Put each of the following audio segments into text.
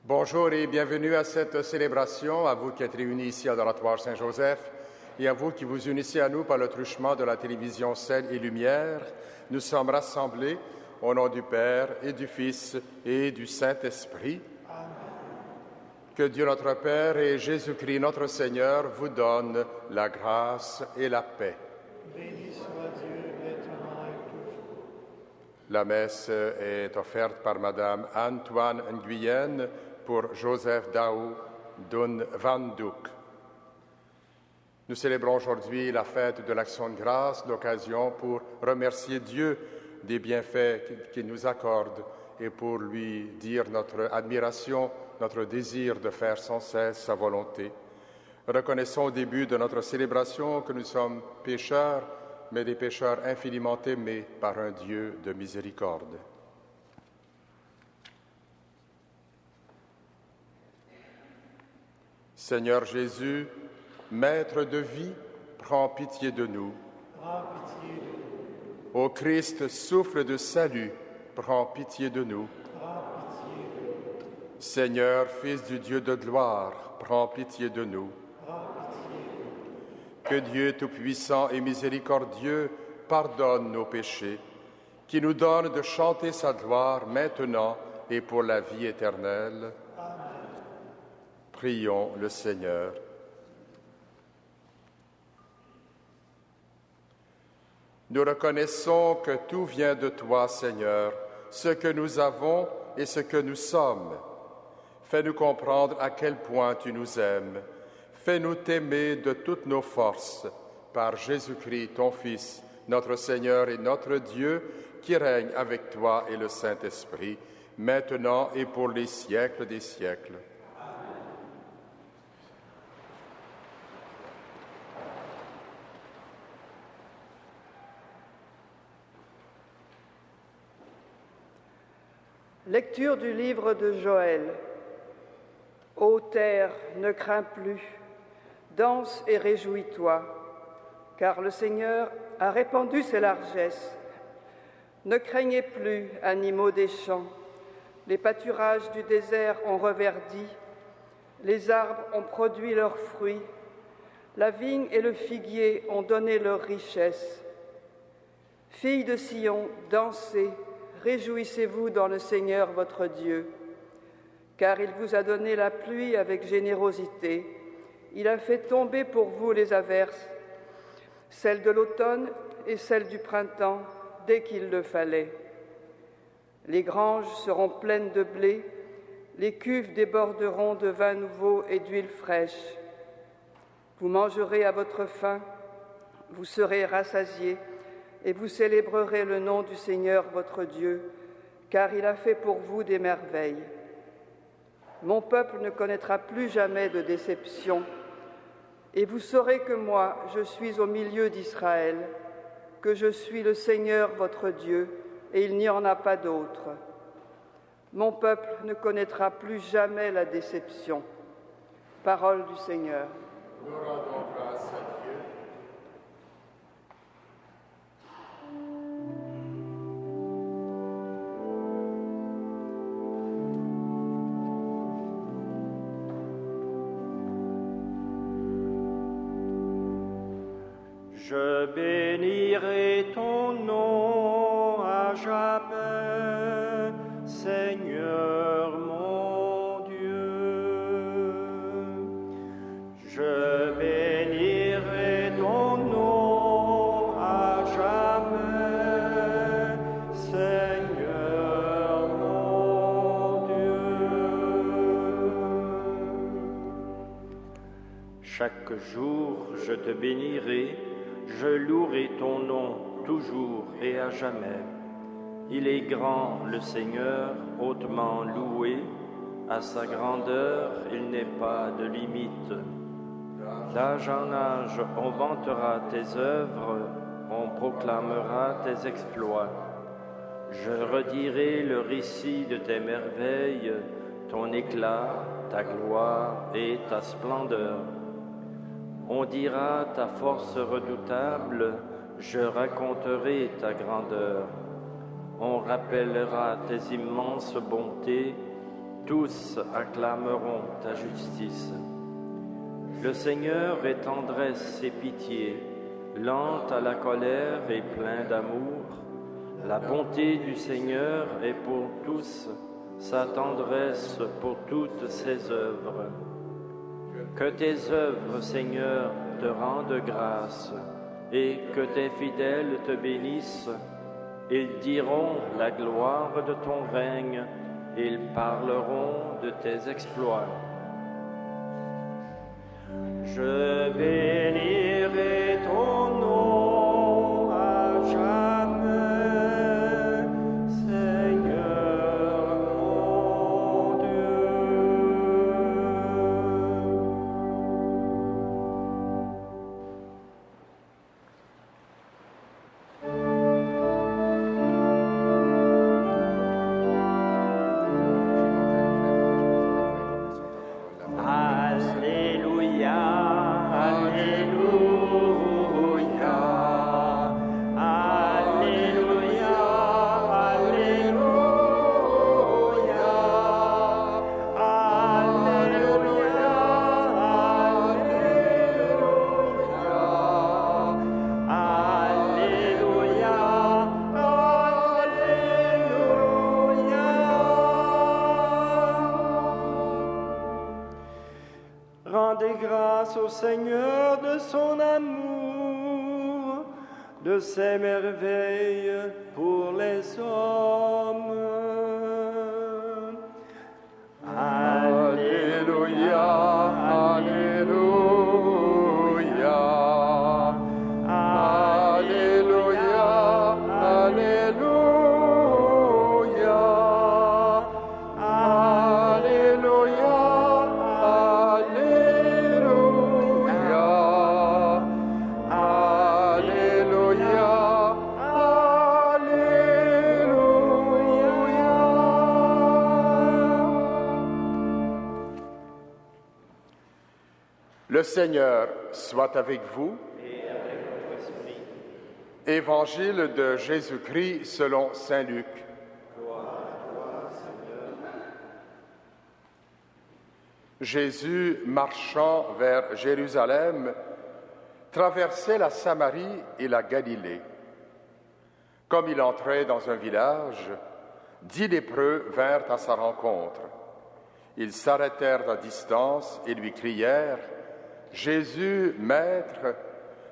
Bonjour et bienvenue à cette célébration, à vous qui êtes réunis ici à l'Oratoire Saint-Joseph et à vous qui vous unissez à nous par le truchement de la télévision Sel et Lumière. Nous sommes rassemblés au nom du Père et du Fils et du Saint-Esprit. Amen. Que Dieu notre Père et Jésus-Christ notre Seigneur vous donnent la grâce et la paix. Béni soit Dieu, maintenant et toujours. La messe est offerte par Madame Antoine Nguyen pour Joseph Daou Dun Van Duk. Nous célébrons aujourd'hui la fête de l'Action de grâce, l'occasion pour remercier Dieu des bienfaits qu'il nous accorde et pour lui dire notre admiration, notre désir de faire sans cesse sa volonté. Reconnaissons au début de notre célébration que nous sommes pécheurs, mais des pécheurs infiniment aimés par un Dieu de miséricorde. Seigneur Jésus, Maître de vie, prends pitié de nous. Prends pitié de nous. Ô Christ, souffle de salut, prends pitié de nous. Prends pitié de nous. Seigneur, Fils du Dieu de gloire, prends pitié de nous. Prends pitié de nous. Que Dieu Tout-Puissant et Miséricordieux pardonne nos péchés, qui nous donne de chanter sa gloire maintenant et pour la vie éternelle. Amen. Prions le Seigneur. Nous reconnaissons que tout vient de toi, Seigneur, ce que nous avons et ce que nous sommes. Fais-nous comprendre à quel point tu nous aimes. Fais-nous t'aimer de toutes nos forces, par Jésus-Christ, ton Fils, notre Seigneur et notre Dieu, qui règne avec toi et le Saint-Esprit, maintenant et pour les siècles des siècles. Lecture du livre de Joël. Ô terre, ne crains plus, danse et réjouis-toi, car le Seigneur a répandu ses largesses. Ne craignez plus, animaux des champs, les pâturages du désert ont reverdi, les arbres ont produit leurs fruits, la vigne et le figuier ont donné leur richesse. Filles de Sion, dansez, réjouissez-vous dans le Seigneur votre Dieu, car il vous a donné la pluie avec générosité. Il a fait tomber pour vous les averses, celles de l'automne et celles du printemps, dès qu'il le fallait. Les granges seront pleines de blé, les cuves déborderont de vin nouveau et d'huile fraîche. Vous mangerez à votre faim, vous serez rassasiés, et vous célébrerez le nom du Seigneur votre Dieu, car il a fait pour vous des merveilles. Mon peuple ne connaîtra plus jamais de déception, et vous saurez que moi, je suis au milieu d'Israël, que je suis le Seigneur votre Dieu, et il n'y en a pas d'autre. Mon peuple ne connaîtra plus jamais la déception. Parole du Seigneur. Nous rendons grâce à Dieu. Je bénirai ton nom à jamais, Seigneur mon Dieu. Je bénirai ton nom à jamais, Seigneur mon Dieu. Chaque jour, je te bénirai. Je louerai ton nom toujours et à jamais. Il est grand, le Seigneur, hautement loué. À sa grandeur, il n'est pas de limite. D'âge en âge, on vantera tes œuvres, on proclamera tes exploits. Je redirai le récit de tes merveilles, ton éclat, ta gloire et ta splendeur. On dira ta force redoutable, je raconterai ta grandeur. On rappellera tes immenses bontés, tous acclameront ta justice. Le Seigneur est tendresse et pitié, lent à la colère et plein d'amour. La bonté du Seigneur est pour tous, sa tendresse pour toutes ses œuvres. Que tes œuvres, Seigneur, te rendent grâce, et que tes fidèles te bénissent. Ils diront la gloire de ton règne, ils parleront de tes exploits. Je bénirai ton nom à jamais, Seigneur mon Dieu. Alléluia, Alléluia, Alléluia, Alléluia, Alléluia, Alléluia, Alléluia. Rendez grâce au Seigneur de son amour, de ses merveilles pour les hommes. Alléluia, Alléluia, Alléluia, Alléluia, Alléluia, Alléluia, Le Seigneur soit avec vous. Et avec votre esprit. Évangile de Jésus-Christ selon saint Luc. Gloire à toi, Seigneur. Jésus, marchant vers Jérusalem, traversait la Samarie et la Galilée. Comme il entrait dans un village, 10 lépreux vinrent à sa rencontre. Ils s'arrêtèrent à distance et lui crièrent : « Jésus, Maître,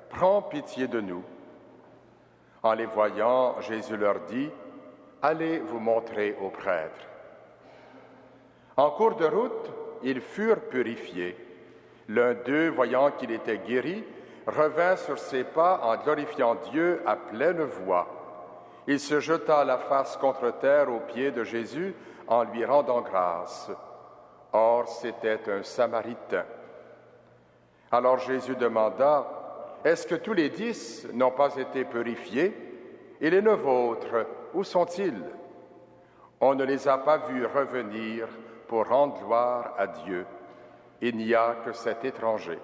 prends pitié de nous. » En les voyant, Jésus leur dit : « Allez vous montrer aux prêtres. » En cours de route, ils furent purifiés. L'un d'eux, voyant qu'il était guéri, revint sur ses pas en glorifiant Dieu à pleine voix. Il se jeta la face contre terre aux pieds de Jésus en lui rendant grâce. Or, c'était un Samaritain. Alors Jésus demanda : « Est-ce que tous les 10 n'ont pas été purifiés? Et les 9 autres, où sont-ils? On ne les a pas vus revenir pour rendre gloire à Dieu. Il n'y a que cet étranger. »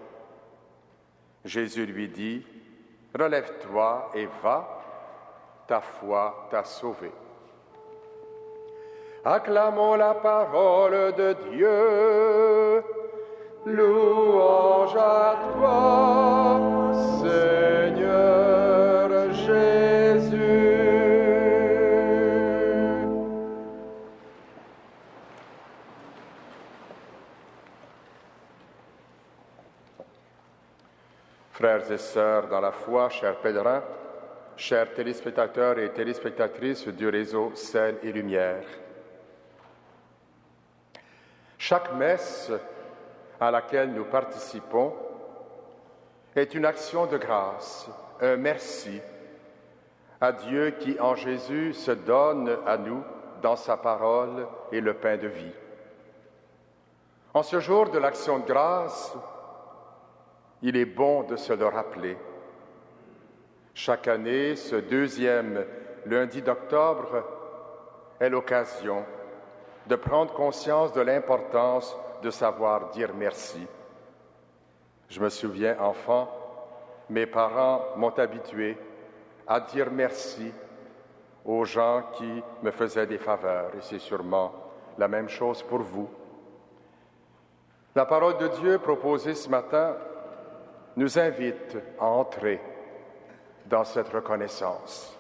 Jésus lui dit : « Relève-toi et va, ta foi t'a sauvé. » Acclamons la parole de Dieu. Louange à toi, Seigneur Jésus. Frères et sœurs dans la foi, chers pèlerins, chers téléspectateurs et téléspectatrices du réseau Sel et Lumière, chaque messe à laquelle nous participons est une action de grâce, un merci à Dieu qui, en Jésus, se donne à nous dans sa parole et le pain de vie. En ce jour de l'action de grâce, il est bon de se le rappeler. Chaque année, ce 2e lundi d'octobre est l'occasion de prendre conscience de l'importance de savoir dire merci. Je me souviens, enfant, mes parents m'ont habitué à dire merci aux gens qui me faisaient des faveurs, et c'est sûrement la même chose pour vous. La parole de Dieu proposée ce matin nous invite à entrer dans cette reconnaissance.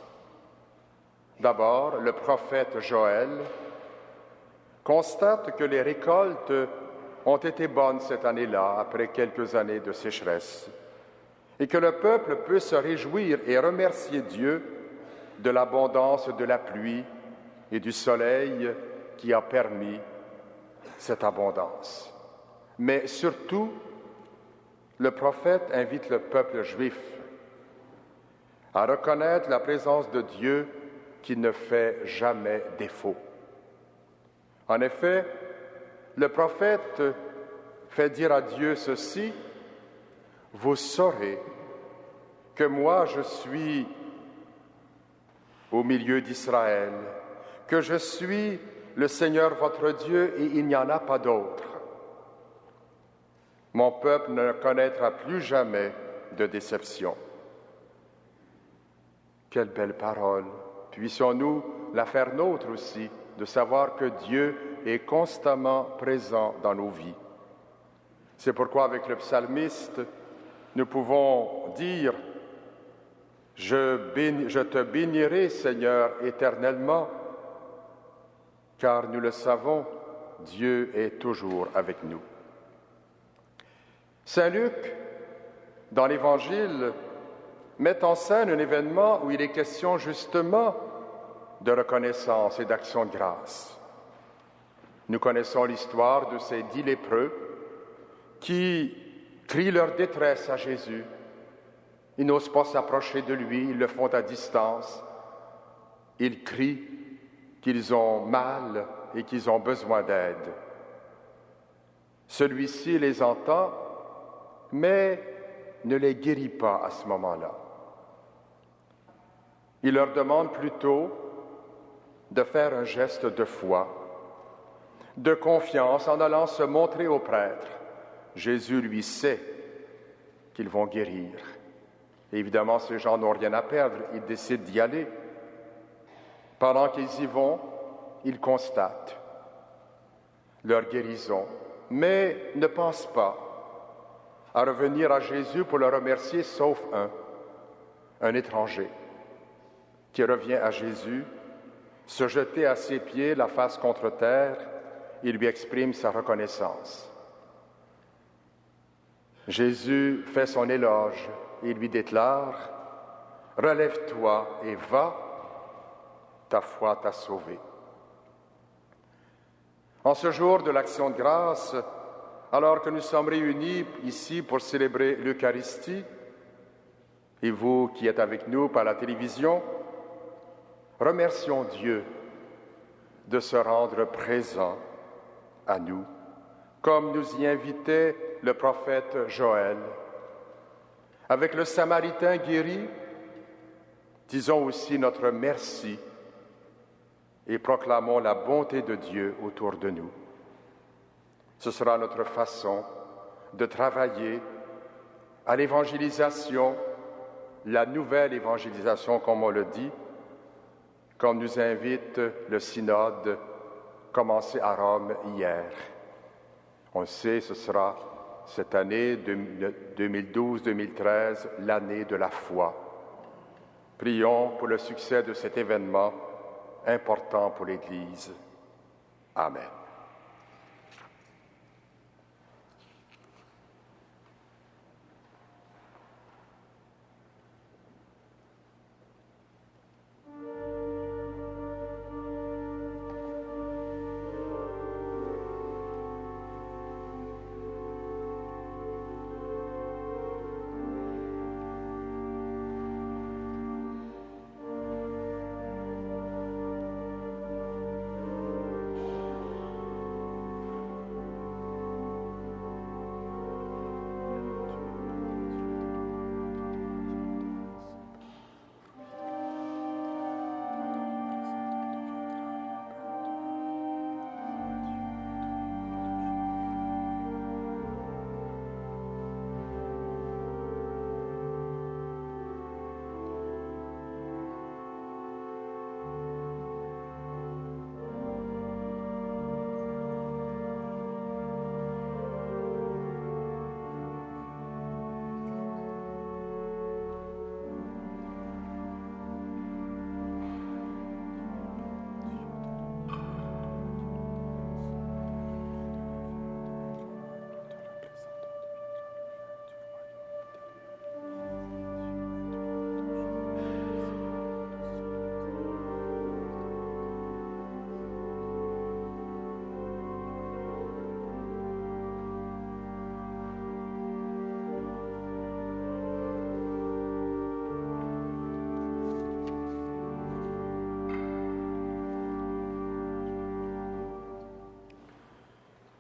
D'abord, le prophète Joël constate que les récoltes ont été bonnes cette année-là, après quelques années de sécheresse, et que le peuple peut se réjouir et remercier Dieu de l'abondance de la pluie et du soleil qui a permis cette abondance. Mais surtout, le prophète invite le peuple juif à reconnaître la présence de Dieu qui ne fait jamais défaut. En effet, le prophète fait dire à Dieu ceci: « Vous saurez que moi je suis au milieu d'Israël, que je suis le Seigneur votre Dieu et il n'y en a pas d'autre. Mon peuple ne connaîtra plus jamais de déception. » Quelle belle parole! Puissions-nous la faire nôtre aussi, de savoir que Dieu est constamment présent dans nos vies. C'est pourquoi, avec le psalmiste, nous pouvons dire « Je te bénirai, Seigneur, éternellement, car nous le savons, Dieu est toujours avec nous. » Saint Luc, dans l'Évangile, met en scène un événement où il est question justement de reconnaissance et d'action de grâce. Nous connaissons l'histoire de ces 10 lépreux qui crient leur détresse à Jésus. Ils n'osent pas s'approcher de lui, ils le font à distance. Ils crient qu'ils ont mal et qu'ils ont besoin d'aide. Celui-ci les entend, mais ne les guérit pas à ce moment-là. Il leur demande plutôt de faire un geste de foi, de confiance en allant se montrer au prêtre. Jésus, lui, sait qu'ils vont guérir. Et évidemment, ces gens n'ont rien à perdre, ils décident d'y aller. Pendant qu'ils y vont, ils constatent leur guérison, mais ne pensent pas à revenir à Jésus pour le remercier, sauf un étranger, qui revient à Jésus, se jeter à ses pieds, la face contre terre, et lui exprime sa reconnaissance. Jésus fait son éloge et lui déclare « Relève-toi et va, ta foi t'a sauvé. » En ce jour de l'Action de grâce, alors que nous sommes réunis ici pour célébrer l'Eucharistie, et vous qui êtes avec nous par la télévision, remercions Dieu de se rendre présent à nous, comme nous y invitait le prophète Joël. Avec le Samaritain guéri, disons aussi notre merci et proclamons la bonté de Dieu autour de nous. Ce sera notre façon de travailler à l'évangélisation, la nouvelle évangélisation, comme on le dit, comme nous invite le synode commencé à Rome hier. On le sait, ce sera cette année 2012-2013, l'année de la foi. Prions pour le succès de cet événement important pour l'Église. Amen.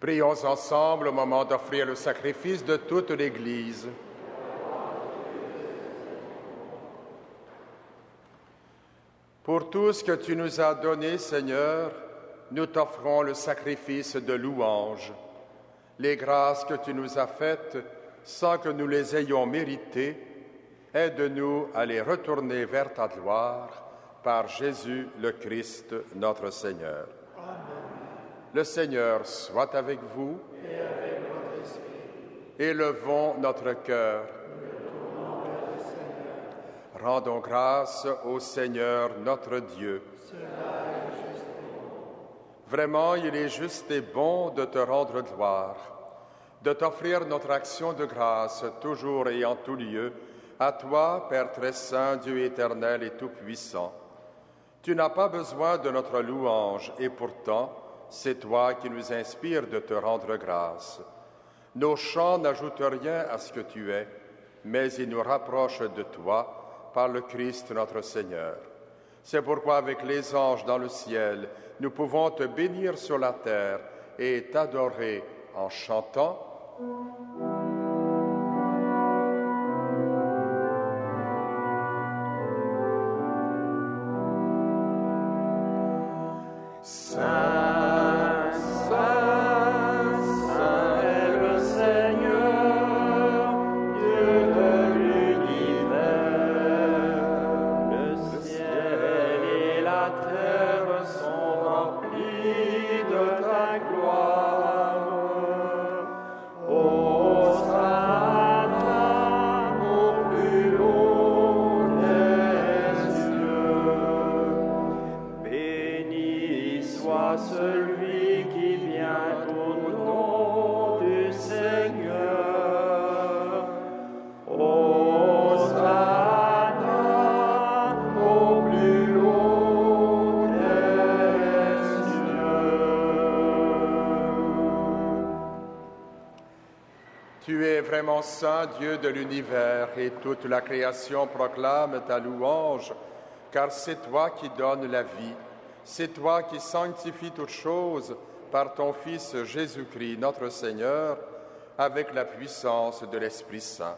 Prions ensemble au moment d'offrir le sacrifice de toute l'Église. Pour tout ce que tu nous as donné, Seigneur, nous t'offrons le sacrifice de louange. Les grâces que tu nous as faites, sans que nous les ayons méritées, aide-nous à les retourner vers ta gloire, par Jésus le Christ, notre Seigneur. Amen. Le Seigneur soit avec vous. Et avec votre esprit. Élevons notre cœur. Rendons grâce au Seigneur notre Dieu. Cela est juste et bon. Vraiment, il est juste et bon de te rendre gloire, de t'offrir notre action de grâce toujours et en tout lieu, à toi, Père très saint, Dieu éternel et tout-puissant. Tu n'as pas besoin de notre louange, et pourtant, c'est toi qui nous inspires de te rendre grâce. Nos chants n'ajoutent rien à ce que tu es, mais ils nous rapprochent de toi par le Christ notre Seigneur. C'est pourquoi, avec les anges dans le ciel, nous pouvons te bénir sur la terre et t'adorer en chantant. Tu es vraiment saint, Dieu de l'univers, et toute la création proclame ta louange, car c'est toi qui donnes la vie, c'est toi qui sanctifies toutes choses par ton Fils Jésus-Christ, notre Seigneur, avec la puissance de l'Esprit Saint.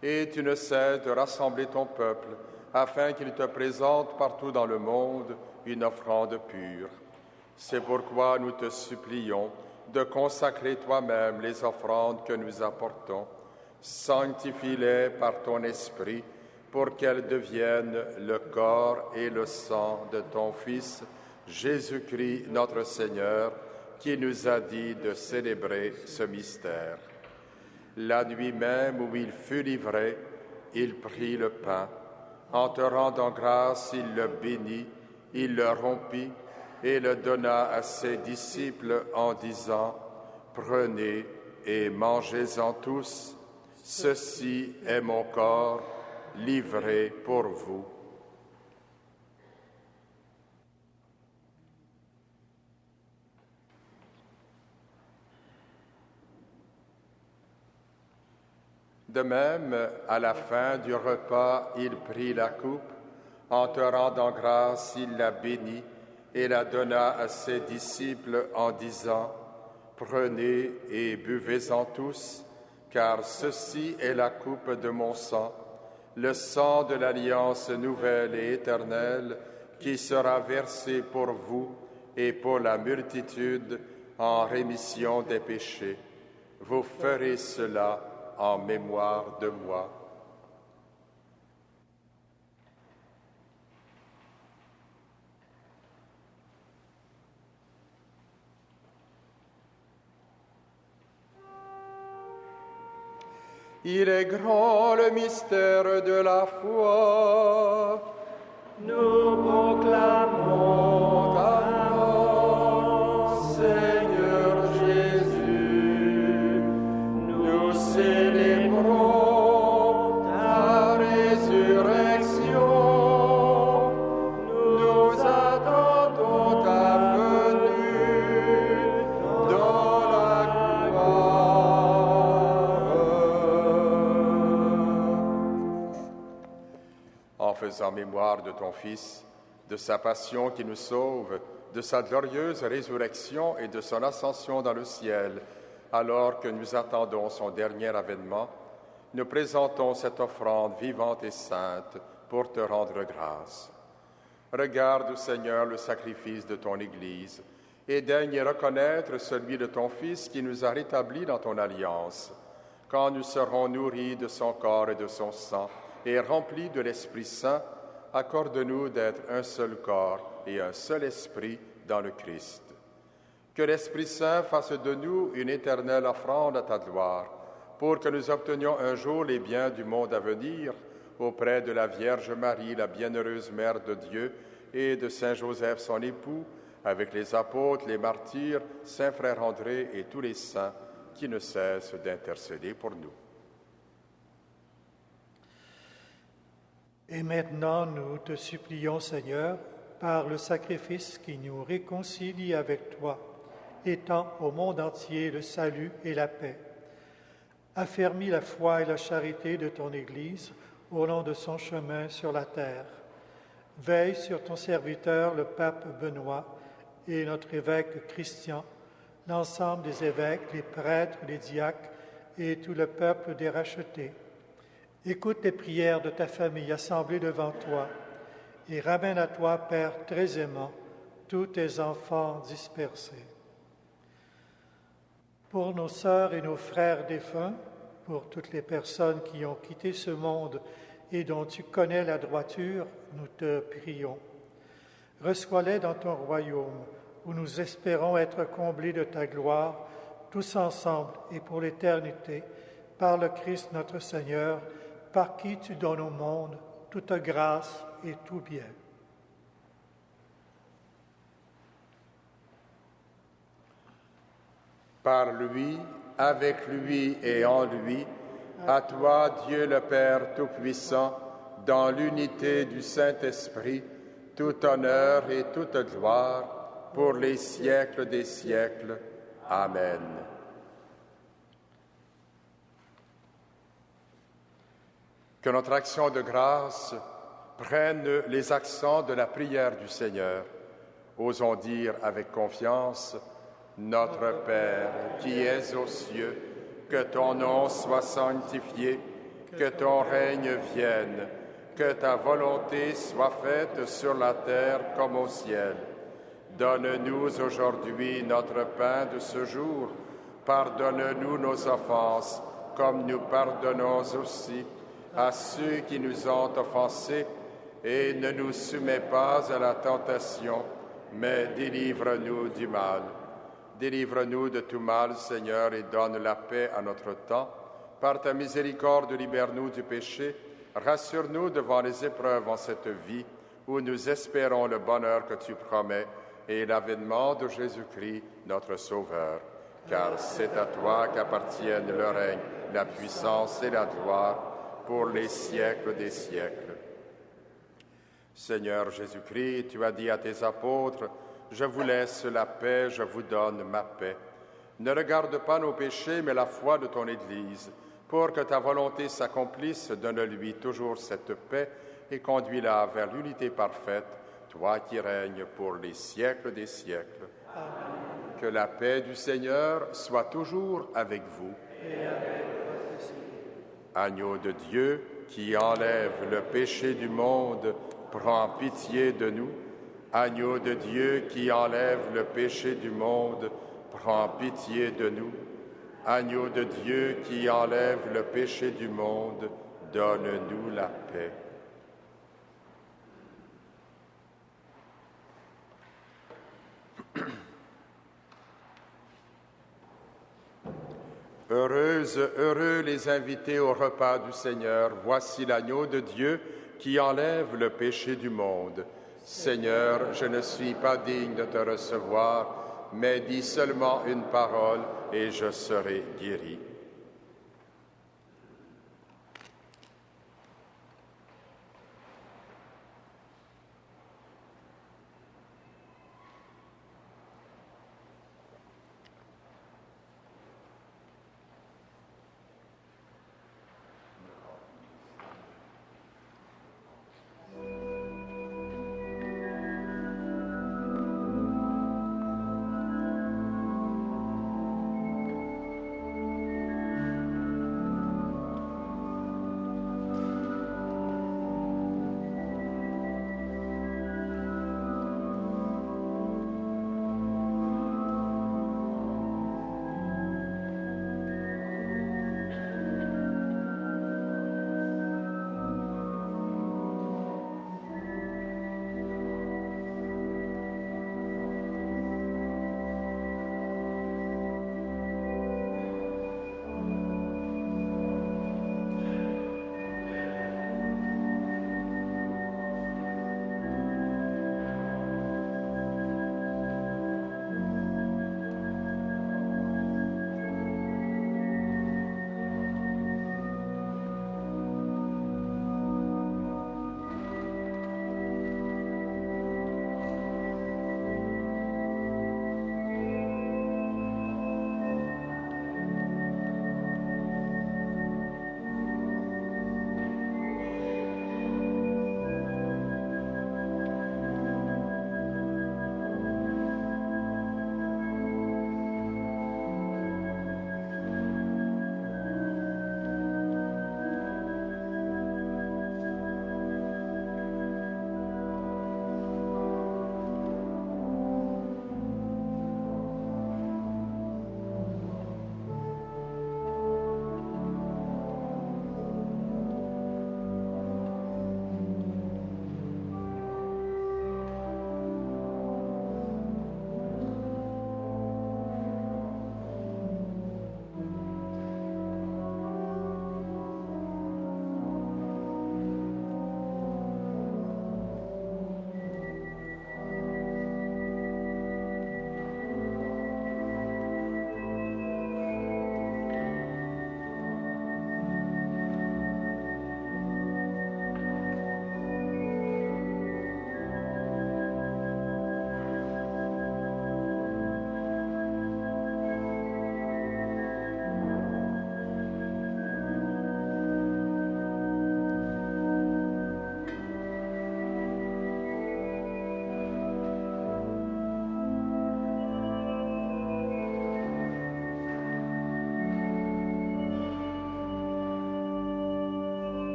Et tu ne cesses de rassembler ton peuple, afin qu'il te présente partout dans le monde une offrande pure. C'est pourquoi nous te supplions de consacrer toi-même les offrandes que nous apportons. Sanctifie-les par ton Esprit pour qu'elles deviennent le corps et le sang de ton Fils, Jésus-Christ notre Seigneur, qui nous a dit de célébrer ce mystère. La nuit même où il fut livré, il prit le pain. En te rendant grâce, il le bénit, il le rompit et le donna à ses disciples en disant : « Prenez et mangez-en tous, ceci est mon corps livré pour vous. » De même, à la fin du repas, il prit la coupe. En te rendant grâce, il la bénit et la donna à ses disciples en disant : « Prenez et buvez-en tous, car ceci est la coupe de mon sang, le sang de l'alliance nouvelle et éternelle, qui sera versé pour vous et pour la multitude en rémission des péchés. Vous ferez cela en mémoire de moi. » Il est grand le mystère de la foi. Nous proclamons ta mort, Seigneur Jésus. Nous célébrons ta résurrection. Nous attendons ta venue dans la En faisant mémoire de ton Fils, de sa passion qui nous sauve, de sa glorieuse résurrection et de son ascension dans le ciel, alors que nous attendons son dernier avènement, nous présentons cette offrande vivante et sainte pour te rendre grâce. Regarde, Seigneur, le sacrifice de ton Église et daigne reconnaître celui de ton Fils qui nous a rétablis dans ton alliance. Quand nous serons nourris de son corps et de son sang et remplis de l'Esprit Saint, accorde-nous d'être un seul corps et un seul esprit dans le Christ. Que l'Esprit Saint fasse de nous une éternelle offrande à ta gloire, pour que nous obtenions un jour les biens du monde à venir auprès de la Vierge Marie, la bienheureuse Mère de Dieu, et de Saint Joseph, son époux, avec les apôtres, les martyrs, Saint Frère André et tous les saints qui ne cessent d'intercéder pour nous. Et maintenant, nous te supplions, Seigneur, par le sacrifice qui nous réconcilie avec toi, étends au monde entier le salut et la paix. Affermis la foi et la charité de ton Église au long de son chemin sur la terre. Veille sur ton serviteur, le pape Benoît, et notre évêque Christian, l'ensemble des évêques, les prêtres, les diacres et tout le peuple des rachetés. Écoute les prières de ta famille assemblée devant toi et ramène à toi, Père très aimant, tous tes enfants dispersés. Pour nos sœurs et nos frères défunts, pour toutes les personnes qui ont quitté ce monde et dont tu connais la droiture, nous te prions. Reçois-les dans ton royaume, où nous espérons être comblés de ta gloire, tous ensemble et pour l'éternité, par le Christ notre Seigneur, par qui tu donnes au monde toute grâce et tout bien. Par lui, avec lui et en lui, à toi, Dieu le Père Tout-Puissant, dans l'unité du Saint-Esprit, tout honneur et toute gloire, pour les siècles des siècles. Amen. Que notre action de grâce prenne les accents de la prière du Seigneur. Osons dire avec confiance: Notre Père qui es aux cieux, que ton nom soit sanctifié, que ton règne vienne, que ta volonté soit faite sur la terre comme au ciel. Donne-nous aujourd'hui notre pain de ce jour. Pardonne-nous nos offenses, comme nous pardonnons aussi à ceux qui nous ont offensés, et ne nous soumets pas à la tentation, mais délivre-nous du mal. Délivre-nous de tout mal, Seigneur, et donne la paix à notre temps. Par ta miséricorde, libère-nous du péché. Rassure-nous devant les épreuves en cette vie, où nous espérons le bonheur que tu promets et l'avènement de Jésus-Christ, notre Sauveur. Car c'est à toi qu'appartiennent le règne, la puissance et la gloire, pour les siècles des siècles. Seigneur Jésus-Christ, tu as dit à tes apôtres: Je vous laisse la paix, je vous donne ma paix. Ne regarde pas nos péchés, mais la foi de ton Église. Pour que ta volonté s'accomplisse, donne-lui toujours cette paix et conduis-la vers l'unité parfaite, toi qui règnes pour les siècles des siècles. Amen. Que la paix du Seigneur soit toujours avec vous. Et avec votre esprit. Agneau de Dieu, qui enlève le péché du monde, prends pitié de nous. Agneau de Dieu qui enlève le péché du monde, prends pitié de nous. Agneau de Dieu qui enlève le péché du monde, donne-nous la paix. Heureux les invités au repas du Seigneur. Voici l'agneau de Dieu qui enlève le péché du monde. Seigneur, je ne suis pas digne de te recevoir, mais dis seulement une parole et je serai guéri.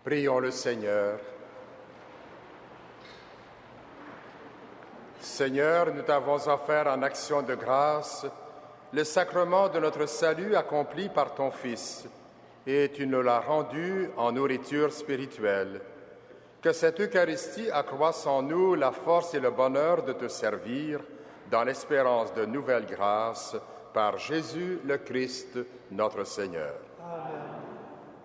Prions le Seigneur. Seigneur, nous t'avons offert en action de grâce le sacrement de notre salut accompli par ton Fils, et tu nous l'as rendu en nourriture spirituelle. Que cette Eucharistie accroisse en nous la force et le bonheur de te servir dans l'espérance de nouvelles grâces par Jésus le Christ, notre Seigneur. Amen.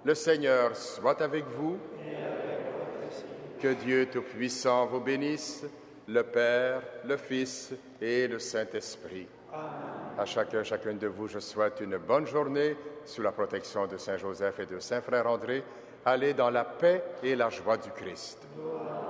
Le Seigneur soit avec vous. Et avec votre esprit. Que Dieu Tout-Puissant vous bénisse, le Père, le Fils et le Saint-Esprit. Amen. À chacun, chacune de vous, je souhaite une bonne journée sous la protection de Saint Joseph et de Saint Frère André. Allez dans la paix et la joie du Christ. Gloire